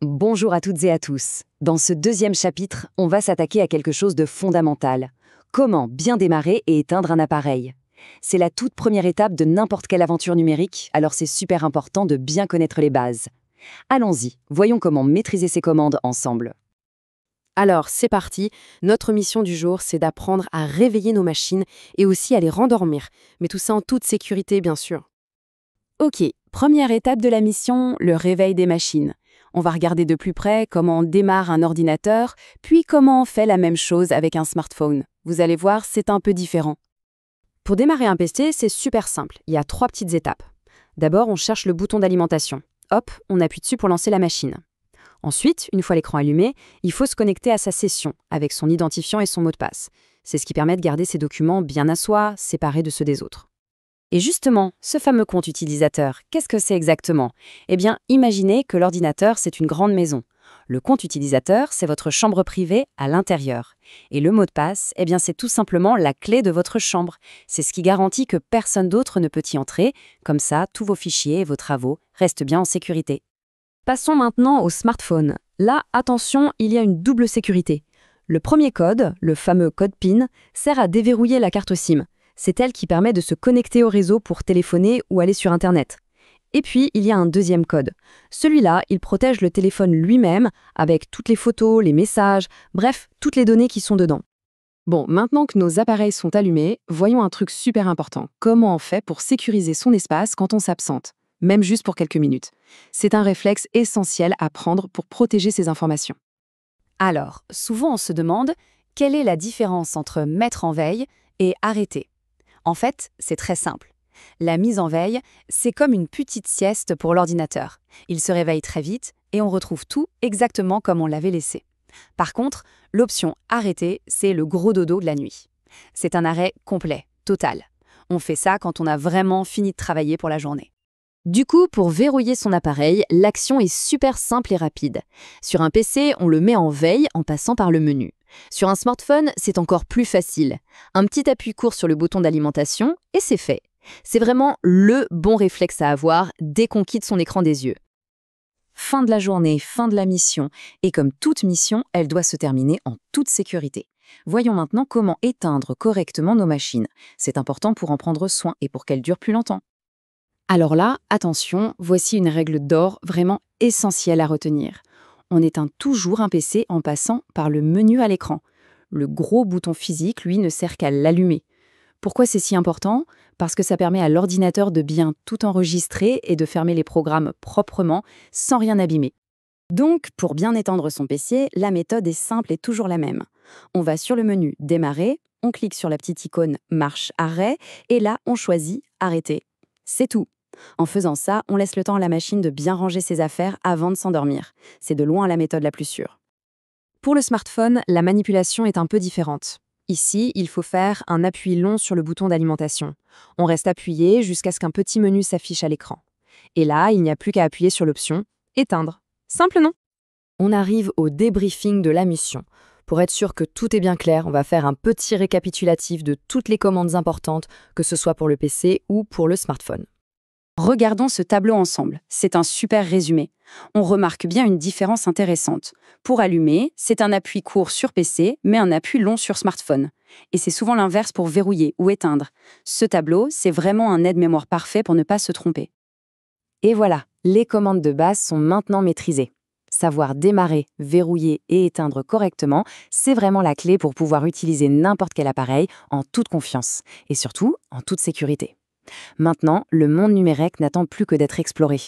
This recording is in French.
Bonjour à toutes et à tous. Dans ce deuxième chapitre, on va s'attaquer à quelque chose de fondamental. Comment bien démarrer et éteindre un appareil? C'est la toute première étape de n'importe quelle aventure numérique, alors c'est super important de bien connaître les bases. Allons-y, voyons comment maîtriser ces commandes ensemble. Alors, c'est parti. Notre mission du jour, c'est d'apprendre à réveiller nos machines et aussi à les rendormir. Mais tout ça en toute sécurité, bien sûr. Ok, première étape de la mission, le réveil des machines. On va regarder de plus près comment on démarre un ordinateur, puis comment on fait la même chose avec un smartphone. Vous allez voir, c'est un peu différent. Pour démarrer un PC, c'est super simple. Il y a 3 petites étapes. D'abord, on cherche le bouton d'alimentation. Hop, on appuie dessus pour lancer la machine. Ensuite, une fois l'écran allumé, il faut se connecter à sa session avec son identifiant et son mot de passe. C'est ce qui permet de garder ses documents bien à soi, séparés de ceux des autres. Et justement, ce fameux compte utilisateur, qu'est-ce que c'est exactement? Eh bien, imaginez que l'ordinateur, c'est une grande maison. Le compte utilisateur, c'est votre chambre privée à l'intérieur. Et le mot de passe, eh bien, c'est tout simplement la clé de votre chambre. C'est ce qui garantit que personne d'autre ne peut y entrer. Comme ça, tous vos fichiers et vos travaux restent bien en sécurité. Passons maintenant au smartphone. Là, attention, il y a une double sécurité. Le premier code, le fameux code PIN, sert à déverrouiller la carte SIM. C'est elle qui permet de se connecter au réseau pour téléphoner ou aller sur Internet. Et puis, il y a un deuxième code. Celui-là, il protège le téléphone lui-même avec toutes les photos, les messages, bref, toutes les données qui sont dedans. Bon, maintenant que nos appareils sont allumés, voyons un truc super important. Comment on fait pour sécuriser son espace quand on s'absente, même juste pour quelques minutes? C'est un réflexe essentiel à prendre pour protéger ses informations. Alors, souvent on se demande, quelle est la différence entre mettre en veille et arrêter? En fait, c'est très simple. La mise en veille, c'est comme une petite sieste pour l'ordinateur. Il se réveille très vite et on retrouve tout exactement comme on l'avait laissé. Par contre, l'option arrêter, c'est le gros dodo de la nuit. C'est un arrêt complet, total. On fait ça quand on a vraiment fini de travailler pour la journée. Du coup, pour verrouiller son appareil, l'action est super simple et rapide. Sur un PC, on le met en veille en passant par le menu. Sur un smartphone, c'est encore plus facile. Un petit appui court sur le bouton d'alimentation et c'est fait. C'est vraiment le bon réflexe à avoir dès qu'on quitte son écran des yeux. Fin de la journée, fin de la mission. Et comme toute mission, elle doit se terminer en toute sécurité. Voyons maintenant comment éteindre correctement nos machines. C'est important pour en prendre soin et pour qu'elles durent plus longtemps. Alors là, attention, voici une règle d'or vraiment essentielle à retenir. On éteint toujours un PC en passant par le menu à l'écran. Le gros bouton physique, lui, ne sert qu'à l'allumer. Pourquoi c'est si important? Parce que ça permet à l'ordinateur de bien tout enregistrer et de fermer les programmes proprement, sans rien abîmer. Donc, pour bien éteindre son PC, la méthode est simple et toujours la même. On va sur le menu Démarrer, on clique sur la petite icône Marche-Arrêt, et là, on choisit Arrêter. C'est tout. En faisant ça, on laisse le temps à la machine de bien ranger ses affaires avant de s'endormir. C'est de loin la méthode la plus sûre. Pour le smartphone, la manipulation est un peu différente. Ici, il faut faire un appui long sur le bouton d'alimentation. On reste appuyé jusqu'à ce qu'un petit menu s'affiche à l'écran. Et là, il n'y a plus qu'à appuyer sur l'option « Éteindre ». Simple, non? On arrive au débriefing de la mission. Pour être sûr que tout est bien clair, on va faire un petit récapitulatif de toutes les commandes importantes, que ce soit pour le PC ou pour le smartphone. Regardons ce tableau ensemble, c'est un super résumé. On remarque bien une différence intéressante. Pour allumer, c'est un appui court sur PC, mais un appui long sur smartphone. Et c'est souvent l'inverse pour verrouiller ou éteindre. Ce tableau, c'est vraiment un aide-mémoire parfait pour ne pas se tromper. Et voilà, les commandes de base sont maintenant maîtrisées. Savoir démarrer, verrouiller et éteindre correctement, c'est vraiment la clé pour pouvoir utiliser n'importe quel appareil en toute confiance. Et surtout, en toute sécurité. Maintenant, le monde numérique n'attend plus que d'être exploré.